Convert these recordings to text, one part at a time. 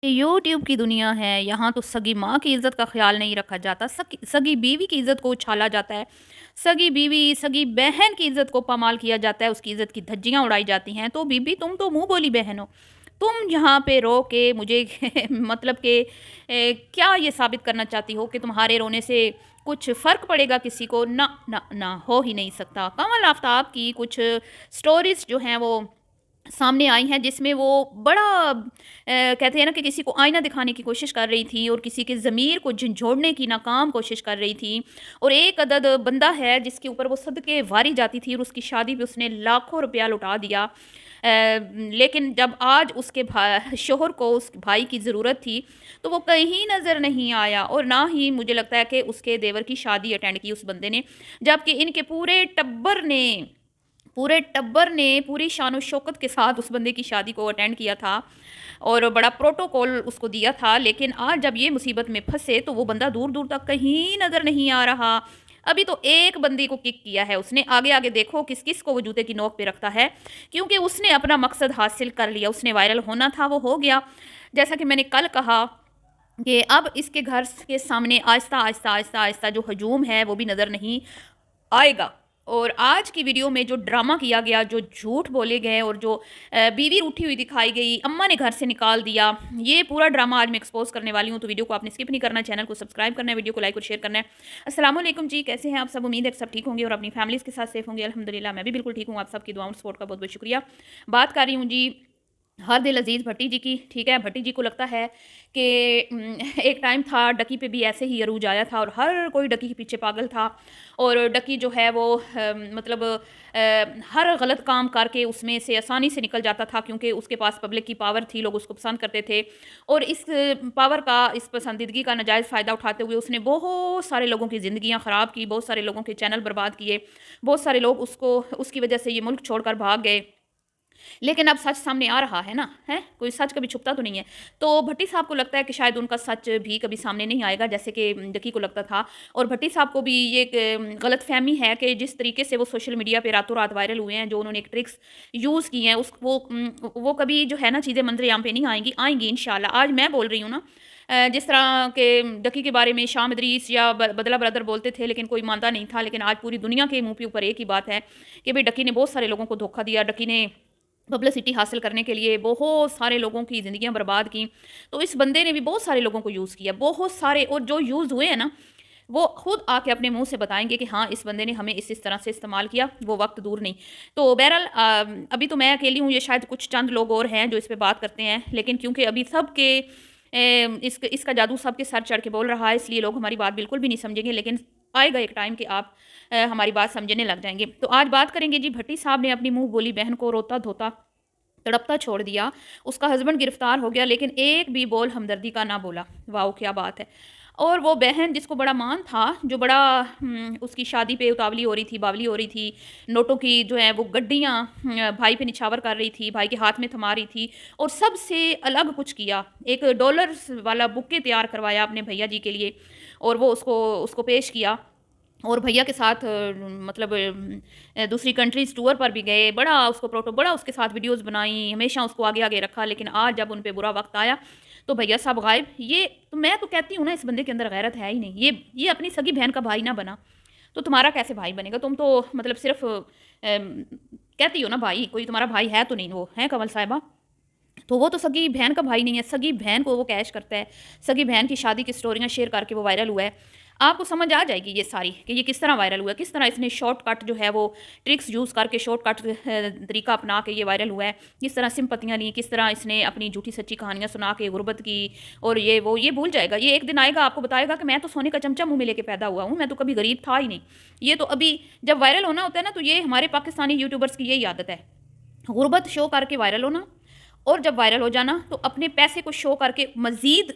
YouTube की दुनिया है, यहाँ तो सगी माँ की इज़्ज़त का ख़्याल नहीं रखा जाता, सगी सगी बीवी की इज़्ज़त को उछाला जाता है, सगी बीवी, सगी बहन की इज़्ज़त को पामाल किया जाता है, उसकी इज़्ज़त की धज्जियाँ उड़ाई जाती हैं। तो बीबी तुम तो मुँह बोली बहन हो, तुम यहाँ पे रो के मुझे मतलब कि क्या ये साबित करना चाहती हो कि तुम्हारे रोने से कुछ फ़र्क पड़ेगा किसी को? ना, ना, ना, हो ही नहीं सकता। कमल आफ्ताब की कुछ स्टोरीज़ जो हैं वो सामने आई हैं जिसमें वो बड़ा कहते हैं ना कि किसी को आईना दिखाने की कोशिश कर रही थी और किसी के ज़मीर को झंझोड़ने की नाकाम कोशिश कर रही थी। और एक अदद बंदा है जिसके ऊपर वो सदके वारी जाती थी और उसकी शादी पे उसने लाखों रुपया लुटा दिया। लेकिन जब आज उसके शोहर को उस भाई की ज़रूरत थी तो वो कहीं नज़र नहीं आया और ना ही मुझे लगता है कि उसके देवर की शादी अटेंड की उस बंदे ने, जबकि इनके पूरे टब्बर ने पूरी शान-ओ-शौकत के साथ उस बंदे की शादी को अटेंड किया था और बड़ा प्रोटोकॉल उसको दिया था। लेकिन आज जब ये मुसीबत में फँसे तो वो बंदा दूर-दूर तक कहीं नज़र नहीं आ रहा। अभी तो एक बंदी को किक किया है उसने, आगे-आगे देखो किस-किस को वो जूते की नोक पे रखता है, क्योंकि उसने अपना मकसद हासिल कर लिया। उसने वायरल होना था, वो हो गया। जैसा कि मैंने कल कहा कि अब इसके घर के सामने आहिस्ता-आहिस्ता जो हजूम है वो भी नज़र नहीं आएगा। और आज की वीडियो में जो ड्रामा किया गया, जो झूठ बोले गए और जो बीवी रूठी हुई दिखाई गई, अम्मा ने घर से निकाल दिया, ये पूरा ड्रामा आज मैं एक्सपोज़ करने वाली हूँ। तो वीडियो को आपने स्किप नहीं करना, चैनल को सब्सक्राइब करना है, वीडियो को लाइक और शेयर करना है। अस्सलाम वालेकुम जी, कैसे हैं आप सब? उम्मीद है कि सब ठीक होंगे और अपनी फैमिलीज़ के साथ सेफ होंगे। अल्हम्दुलिल्लाह मैं भी बिल्कुल ठीक हूँ। आप सबकी दुआओं और सपोर्ट का बहुत-बहुत शुक्रिया। बात कर रही हूँ जी हर दिल अज़ीज़ भट्टी जी की, ठीक है? भट्टी जी को लगता है कि एक टाइम था डकी पे भी ऐसे ही अरूज आया था और हर कोई डकी के पीछे पागल था और डकी जो है वो मतलब हर गलत काम करके उसमें से आसानी से निकल जाता था क्योंकि उसके पास पब्लिक की पावर थी, लोग उसको पसंद करते थे और इस पावर का, इस पसंदीदगी का नाजायज़ फ़ायदा उठाते हुए उसने बहुत सारे लोगों की ज़िंदगियाँ ख़राब की, बहुत सारे लोगों के चैनल बर्बाद किए, बहुत सारे लोग उसको उसकी वजह से ये मुल्क छोड़कर भाग गए। लेकिन अब सच सामने आ रहा है ना, हैं? कोई सच कभी छुपता तो नहीं है। तो भट्टी साहब को लगता है कि शायद उनका सच भी कभी सामने नहीं आएगा, जैसे कि डकी को लगता था और भट्टी साहब को भी ये एक गलतफ़हमी है कि जिस तरीके से वो सोशल मीडिया पे रातों-रात वायरल हुए हैं, जो उन्होंने एक ट्रिक्स यूज़ की हैं, वो कभी जो है ना चीज़ें मंज़र-ए-आम पे नहीं आएँगी, आएँगी इंशाल्लाह। आज मैं बोल रही हूँ ना जिस तरह के डकी के बारे में शाम इदरीस या बदला ब्रदर बोलते थे, लेकिन कोई मानता नहीं था। लेकिन आज पूरी दुनिया के मुँह के ऊपर एक ही बात है कि भई डकी ने बहुत सारे लोगों को धोखा दिया, डकी ने पब्लिसिटी हासिल करने के लिए बहुत सारे लोगों की ज़िंदगियाँ बर्बाद की। तो इस बंदे ने भी बहुत सारे लोगों को यूज़ किया, बहुत सारे, और जो यूज़ हुए हैं ना, वो खुद आके अपने मुँह से बताएँगे कि हाँ, इस बंदे ने हमें इस तरह से इस्तेमाल किया, वो वक़्त दूर नहीं। तो बहरहाल अभी तो मैं अकेली हूँ, ये शायद कुछ चंद लोग और हैं जो इस पे बात करते हैं, लेकिन क्योंकि अभी सबके इसका जादू सबके सर चढ़ के बोल रहा है, इसलिए लोग हमारी बात बिल्कुल भी नहीं समझेंगे, लेकिन आएगा एक टाइम कि आप हमारी बात समझने लग जाएँगे। तो आज बात करेंगे जी, भट्टी साहब ने अपनी मुँह बोली बहन को रोता-धोता तड़पता छोड़ दिया। उसका हस्बैंड गिरफ्तार हो गया लेकिन एक भी बोल हमदर्दी का ना बोला। वाओ! क्या बात है। और वो बहन जिसको बड़ा मान था, जो बड़ा उसकी शादी पे उतावली हो रही थी, बावली हो रही थी, नोटों की जो है वो गड्डियाँ भाई पे निछावर कर रही थी, भाई के हाथ में थमा रही थी और सबसे अलग कुछ किया। एक डॉलर्स वाला बुके तैयार करवाया अपने भैया जी के लिए और वो उसको उसको पेश किया। और भैया के साथ मतलब दूसरी कंट्रीज़ टूर पर भी गए, बड़ा उसके साथ वीडियोज़ बनाई, हमेशा उसको आगे-आगे रखा, लेकिन आज जब उन पे बुरा वक़्त आया, तो भैया साहब गायब। ये तो मैं तो कहती हूँ ना, इस बंदे के अंदर गैरत है ही नहीं। ये अपनी सगी बहन का भाई ना बना, तो तुम्हारा कैसे भाई बनेगा? तुम तो मतलब सिर्फ़ कहती हो ना भाई, कोई तुम्हारा भाई है तो नहीं वो, हैं कमल साहिबा? तो वो तो सगी बहन का भाई नहीं है, सगी बहन को वो कैश करता है, सगी बहन की शादी की स्टोरियाँ शेयर करके वो वायरल हुआ है। आपको समझ आ जाएगी ये सारी कि ये किस तरह वायरल हुआ है, किस तरह इसने शॉर्टकट जो है वो ट्रिक्स यूज़ करके शॉर्टकट तरीका अपना के ये वायरल हुआ है। किस तरह सिंपतियाँ ली, किस तरह इसने अपनी झूठी-सच्ची कहानियाँ सुना के गुर्बत की और ये भूल जाएगा। ये एक दिन आएगा आपको बताएगा कि मैं तो सोने का चमचा मुँह में लेके पैदा हुआ हूँ, मैं तो कभी गरीब था ही नहीं। ये तो अभी जब वायरल होना होता है ना, तो ये हमारे पाकिस्तानी यूट्यूबर्स की यही आदत है। गुर्बत शो करके वायरल होना और जब वायरल हो जाना तो अपने पैसे को शो करके मज़ीद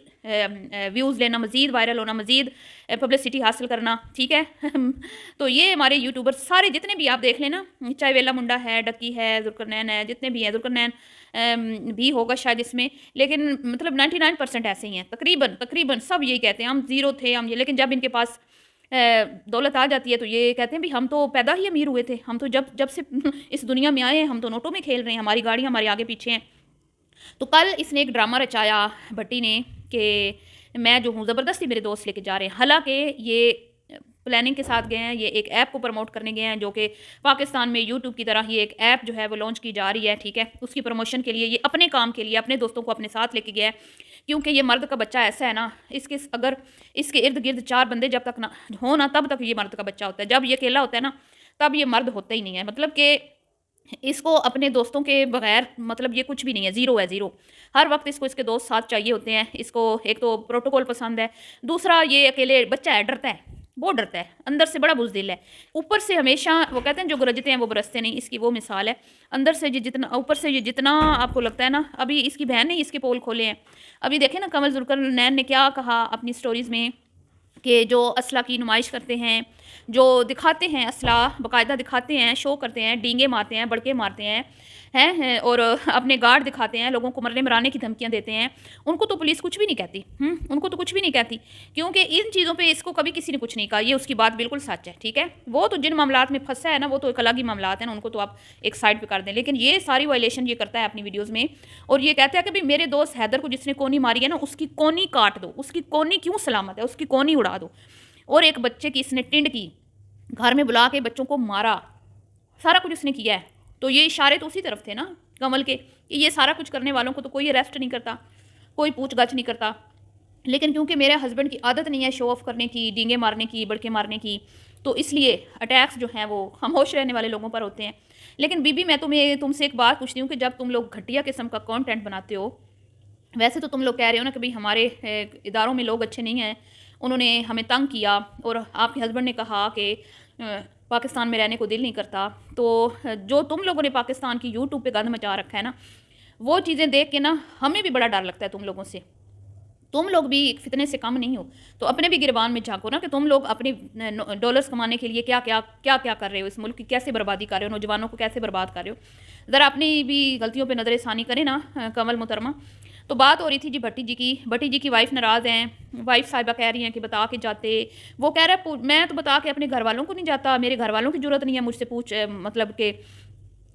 व्यूज़ लेना, मज़ीद वायरल होना, मज़ीद पब्लिसिटी हासिल करना, ठीक है? तो ये हमारे यूट्यूबर सारे जितने भी आप देख लेना, चाहे वेला मुंडा है, डकी है, ज़ुल्करनैन है, जितने भी हैं, ज़ुल्करनैन भी होगा शायद इसमें, लेकिन मतलब 99% ऐसे ही हैं, तकरीबन तकरीबन सब यही कहते हैं, हम ज़ीरो थे, हम ये, लेकिन जब इनके पास दौलत आ जाती है तो ये कहते हैं भी हम तो पैदा ही अमीर हुए थे, हम तो जब जब से इस दुनिया में आए हैं, हम तो नोटों में खेल रहे हैं, हमारी गाड़ियाँ हमारे आगे पीछे हैं। तो कल इसने एक ड्रामा रचाया भट्टी ने कि मैं जो हूँ ज़बरदस्ती मेरे दोस्त लेके जा रहे हैं। हालाँकि ये प्लानिंग के साथ गए हैं, ये एक ऐप को प्रमोट करने गए हैं जो कि पाकिस्तान में यूट्यूब की तरह ही एक ऐप जो है वो लॉन्च की जा रही है, ठीक है। उसकी प्रमोशन के लिए ये अपने काम के लिए अपने दोस्तों को अपने साथ लेके गया है, क्योंकि ये मर्द का बच्चा ऐसा है ना, इसके अगर इसके इर्द गिर्द 4 बंदे जब तक ना हो ना, तब तक ये मर्द का बच्चा होता है। जब ये अकेला होता है ना, तब ये मर्द होता ही नहीं है। मतलब कि इसको अपने दोस्तों के बगैर मतलब ये कुछ भी नहीं है, ज़ीरो है, ज़ीरो। हर वक्त इसको इसके दोस्त साथ चाहिए होते हैं। इसको एक तो प्रोटोकॉल पसंद है, दूसरा ये अकेले बच्चा है, डरता है, बहुत डरता है, अंदर से बड़ा बुज़दिल है। ऊपर से हमेशा वो कहते हैं जो गरजते हैं वो बरसते नहीं, इसकी वो मिसाल है। अंदर से ये जितना, ऊपर से ये जितना आपको लगता है ना, अभी इसकी बहन ने इसके पोल खोले हैं। अभी देखें ना कमल जुल्करनैन ने क्या कहा अपनी स्टोरीज़ में कि जो असला की नुमाइश करते हैं, जो दिखाते हैं असला, बाकायदा दिखाते हैं, शो करते हैं, डींगे मारते हैं, बड़के मारते हैं और अपने गार्ड दिखाते हैं, लोगों को मरने मराने की धमकियां देते हैं, उनको तो पुलिस कुछ भी नहीं कहती। उनको तो कुछ भी नहीं कहती, क्योंकि इन चीज़ों पे इसको कभी किसी ने कुछ नहीं कहा। ये उसकी बात बिल्कुल सच है, ठीक है। वो तो जिन मामलात में फंसा है ना, वो तो एक अलग ही मामलात है ना, उनको तो आप एक साइड पर कर दें। लेकिन ये सारी वायलेशन ये करता है अपनी वीडियोज़ में, और ये कहता है कि भाई मेरे दोस्त हैदर को जिसने कोनी मारी है ना, उसकी कोनी काट दो, उसकी कोनी क्यों सलामत है, उसकी कोनी उड़ा दो। और एक बच्चे की इसने टिंड की, घर में बुला के बच्चों को मारा, सारा कुछ उसने किया है। तो ये इशारे तो उसी तरफ थे ना कमल के, कि ये सारा कुछ करने वालों को तो कोई अरेस्ट नहीं करता, कोई पूछगछ नहीं करता। लेकिन क्योंकि मेरे हस्बैंड की आदत नहीं है शो ऑफ करने की, डींगे मारने की, बड़के मारने की, तो इसलिए अटैक्स जो हैं वो खामोश रहने वाले लोगों पर होते हैं। लेकिन बीबी, मैं तुमसे एक बात पूछती हूँ कि जब तुम लोग घटिया किस्म का कंटेंट बनाते हो, वैसे तो तुम लोग कह रहे हो ना कि भाई हमारे इदारों में लोग अच्छे नहीं हैं, उन्होंने हमें तंग किया, और आपके हस्बैंड ने कहा कि पाकिस्तान में रहने को दिल नहीं करता। तो जो तुम लोगों ने पाकिस्तान की यूट्यूब पे गंद मचा रखा है ना, वो चीज़ें देख के ना हमें भी बड़ा डर लगता है तुम लोगों से। तुम लोग भी फितने से कम नहीं हो, तो अपने भी गिरबान में झांको ना कि तुम लोग अपने डॉलर्स कमाने के लिए क्या क्या क्या क्या कर रहे हो, इस मुल्क की कैसे बर्बादी कर रहे हो, नौजवानों को कैसे बर्बाद कर रहे हो। ज़रा अपनी भी गलतियों पे नज़रसानी करें ना कमल मुहतरमा। तो बात हो रही थी जी भट्टी जी की वाइफ नाराज़ हैं। वाइफ साहिबा कह रही हैं कि बता के जाते, वो कह रहा है मैं तो बता के अपने घर वालों को नहीं जाता, मेरे घर वालों की ज़रूरत नहीं है मुझसे मतलब कि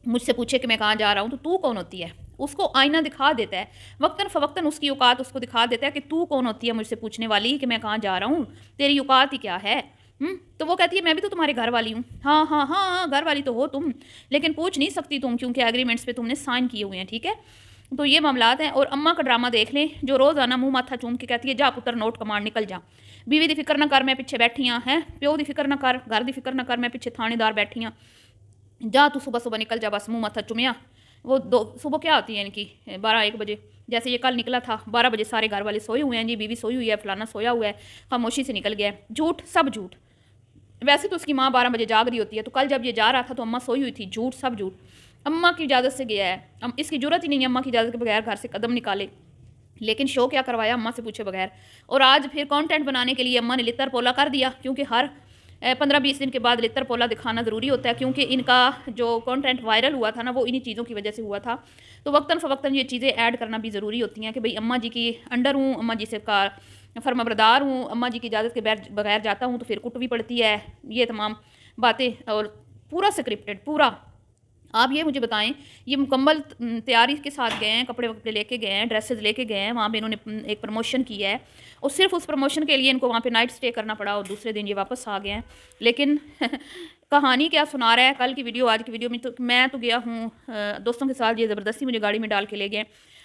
मुझसे पूछे कि मैं कहाँ जा रहा हूँ, तो तू कौन होती है। उसको आईना दिखा देता है, वक्तन फ़वक्तन उसकी औकात उसको दिखा देता है कि तू कौन होती है मुझसे पूछने वाली कि मैं कहाँ जा रहा हूँ, तेरी औकात ही क्या है। तो वो कहती है मैं भी तो तुम्हारे घर वाली हूँ। हाँ हाँ हाँ हाँ, घर वाली तो हो तुम, लेकिन पूछ नहीं सकती तुम, क्योंकि एग्रीमेंट्स पे तुमने साइन किए हुए हैं, ठीक है। तो ये मामलात हैं। और अम्मा का ड्रामा देख लें, जो रोज़ाना मुँह माथा चूम के कहती है जा पुत्र नोट कमांड निकल जा, बीवी दी फिक्र ना कर मैं पिछे बैठी हाँ, है प्यो दी फिक्र ना कर, घर दी फिक्र ना कर मैं पिछे थानेदार बैठी हाँ, जा तू सुबह सुबह निकल जा, बस मुँह माथा चुमिया। वो सुबह क्या होती है इनकी 12-1 बजे, जैसे ये कल निकला था 12 बजे, सारे घर वाले सोए हुए हैं जी, बीवी सोई हुई है, फलाना सोया हुआ है, खामोशी से निकल गया है। झूठ, सब झूठ। वैसे तो उसकी माँ 12 बजे जाग रही होती है, तो कल जब ये जा रहा था तो अम्मा सोई हुई थी, झूठ, सब झूठ। अम्मा की इजाज़त से गया है, इसकी जरूरत ही नहीं है अम्मा की इजाज़त के बगैर घर से कदम निकाले, लेकिन शो क्या करवाया अम्मा से पूछे बगैर। और आज फिर कंटेंट बनाने के लिए अम्मा ने लितर पोला कर दिया, क्योंकि हर 15-20 दिन के बाद लितर पोला दिखाना ज़रूरी होता है, क्योंकि इनका जो कंटेंट वायरल हुआ था ना, वो इन्हीं चीज़ों की वजह से हुआ था। तो वक्तन फ़वक्तन ये चीज़ें ऐड करना भी ज़रूरी होती हैं कि भाई अम्मा जी की अंडर हूँ, अम्मा जी से का फर्माबरदार हूँ, अम्मा जी की इजाज़त के बगैर जाता हूँ तो फिर कुट भी पड़ती है, ये तमाम बातें। और पूरा स्क्रिप्टेड, पूरा। आप ये मुझे बताएं, ये मुकम्मल तैयारी के साथ गए हैं, कपड़े वपड़े लेके गए हैं, ड्रेसेस लेके गए हैं, वहाँ पे इन्होंने एक प्रमोशन किया है, और सिर्फ उस प्रमोशन के लिए इनको वहाँ पे नाइट स्टे करना पड़ा, और दूसरे दिन ये वापस आ गए हैं। लेकिन कहानी क्या सुना रहा है कल की वीडियो, आज की वीडियो में। तो मैं तो गया हूँ दोस्तों के साथ, ये ज़बरदस्ती मुझे गाड़ी में डाल के ले गए।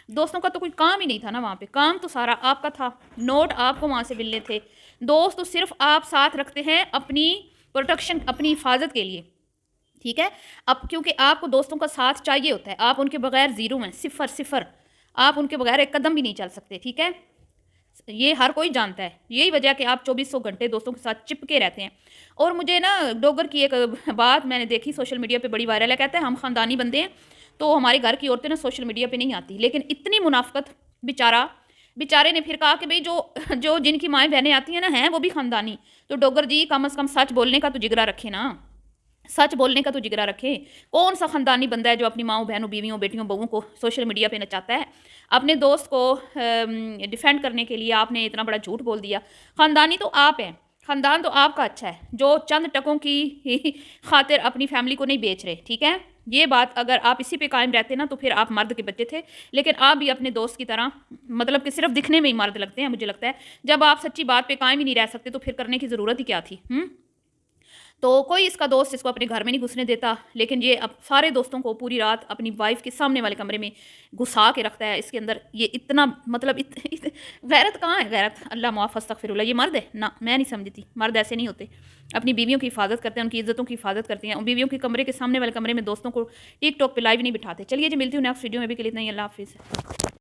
दोस्तों का तो कोई काम ही नहीं था ना वहाँ पे, काम तो सारा आपका था, नोट आपको वहाँ से मिलने थे। दोस्त तो सिर्फ आप साथ रखते हैं अपनी प्रोटेक्शन, अपनी हिफाजत के लिए, ठीक है। अब क्योंकि आपको दोस्तों का साथ चाहिए होता है, आप उनके बगैर ज़ीरो हैं, सिफर सिफर, आप उनके बगैर एक कदम भी नहीं चल सकते, ठीक है। ये हर कोई जानता है, यही वजह कि आप 2400 घंटे दोस्तों के साथ चिपके रहते हैं। और मुझे ना डोगर की एक बात मैंने देखी सोशल मीडिया पे, बड़ी वायरल है। कहते हैं हम ख़ानदानी बंदे हैं तो हमारे घर की औरतें ना सोशल मीडिया पे नहीं आती, लेकिन इतनी मुनाफकत, बेचारे ने फिर कहा कि भाई जो जो जिनकी माएँ बहनें आती हैं ना, हैं वो भी ख़ानदानी। तो डोगर जी कम अज़ कम सच बोलने का तो जिगरा रखे ना, सच बोलने का तो जिगरा रखे। कौन सा ख़ानदानी बंदा है जो अपनी माओ बहनों बीवियों बेटियों बहुओं को सोशल मीडिया पे नचाता है। अपने दोस्त को डिफेंड करने के लिए आपने इतना बड़ा झूठ बोल दिया। ख़ानदानी तो आप हैं, ख़ानदान तो आपका अच्छा है, जो चंद टकों की खातिर अपनी फैमिली को नहीं बेच रहे, ठीक है। ये बात अगर आप इसी पे कायम रहते ना, तो फिर आप मर्द के बच्चे थे। लेकिन आप भी अपने दोस्त की तरह, मतलब कि सिर्फ दिखने में ही मर्द लगते हैं, मुझे लगता है। जब आप सच्ची बात पे कायम ही नहीं रह सकते, तो फिर करने की ज़रूरत ही क्या थी? तो कोई इसका दोस्त इसको अपने घर में नहीं घुसने देता, लेकिन ये अब सारे दोस्तों को पूरी रात अपनी वाइफ के सामने वाले कमरे में घुसा के रखता है। इसके अंदर ये इतना, मतलब गैरत कहाँ है? गैरत, अल्लाह मुआफ़, अस्तगफिरुल्लाह, ये मर्द है ना? मैं नहीं समझती, मर्द ऐसे नहीं होते। अपनी बीवियों की हिफाजत करते हैं, उनकी इज्जतों की हिफाजत करते हैं, और बीवियों के कमरे के सामने वाले कमरे में दोस्तों को टिक टॉक पे लाइव नहीं बिठाते। चलिए जी, मिलती हूँ नेक्स्ट वीडियो में, भी के लिए इतना ही। अल्लाह हाफिज़।